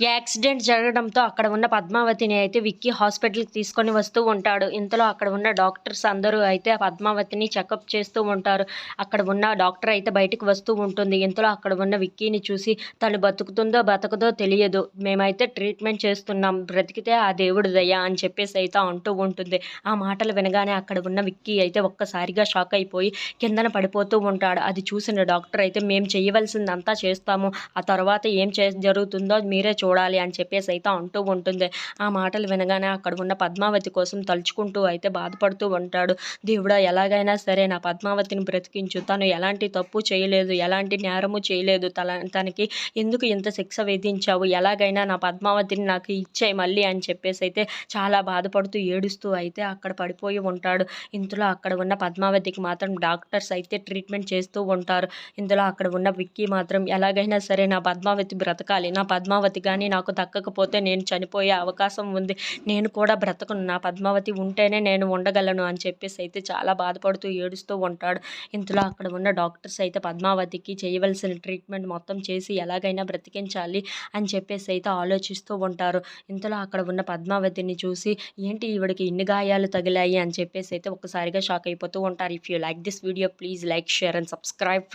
Accident జరగడంతో అక్కడ ఉన్న పద్మావతిని అయితే విక్కీ హాస్పిటల్‌కి తీసుకొని వస్తూ ఉంటాడు. ఇంతలో అక్కడ ఉన్న డాక్టర్స్ అందరూ అయితే ఆ పద్మావతిని చెకప్ చేస్తూ ఉంటారు. అక్కడ ఉన్న డాక్టర్ అయితే బయటికి వస్తూ ఉంటుంది. ఇంతలో అక్కడ ఉన్న విక్కీని చూసి తను బతుకుతుందో బతకదో తెలియదు. మేమైతే ట్రీట్మెంట్ చేస్తున్నాం. బ్రతికితే ఆ దేవుడి దయ అని చెప్పేసి అయితే అంటూ ఉంటుంది. ఆ మాటలు వినగానే అక్కడ ఉన్న విక్కీ అయితే ఒక్కసారిగా షాక్ అయిపోయి కిందన పడిపోతూ ఉంటాడు. అది చూసిన డాక్టర్ అయితే మేము చేయవలసిందంతా చేస్తాము. ఆ తర్వాత ఏం జరుగుతుందో మీరే చూడాలి అని చెప్పేసి అయితే అంటూ ఉంటుంది. ఆ మాటలు వినగానే అక్కడ ఉన్న పద్మావతి కోసం తలుచుకుంటూ అయితే బాధపడుతూ ఉంటాడు. దేవుడా ఎలాగైనా సరే నా పద్మావతిని బ్రతికించు. తను ఎలాంటి తప్పు చేయలేదు. ఎలాంటి నేరము చేయలేదు. తనకి ఎందుకు ఇంత శిక్ష విధించావు? ఎలాగైనా నా పద్మావతిని నాకు ఇచ్చేయి మళ్ళీ అని చెప్పేసి అయితే చాలా బాధపడుతూ ఏడుస్తూ అయితే అక్కడ పడిపోయి ఉంటాడు. ఇంతలో అక్కడ ఉన్న పద్మావతికి మాత్రం డాక్టర్స్ అయితే ట్రీట్మెంట్ చేస్తూ ఉంటారు. ఇందులో అక్కడ ఉన్న విక్కీ మాత్రం ఎలాగైనా సరే నా పద్మావతి బ్రతకాలి. నా పద్మావతి గాని నాకు దక్కకపోతే నేను చనిపోయే అవకాశం ఉంది. నేను కూడా బ్రతకను. నా పద్మావతి ఉంటేనే నేను ఉండగలను అని చెప్పేసి అయితే చాలా బాధపడుతూ ఏడుస్తూ ఉంటాడు. ఇంతలో అక్కడ ఉన్న డాక్టర్స్ అయితే పద్మావతికి చేయవలసిన ట్రీట్మెంట్ మొత్తం చేసి ఎలాగైనా బ్రతికించాలి అని చెప్పేసి అయితే ఆలోచిస్తూ ఉంటారు. ఇంతలో అక్కడ ఉన్న పద్మావతిని చూసి ఏంటి ఈవిడకి ఇన్ని గాయాలు తగిలాయి అని చెప్పేసి అయితే ఒక్కసారిగా షాక్ అయిపోతూ ఉంటారు. If you like this video please like, share and subscribe.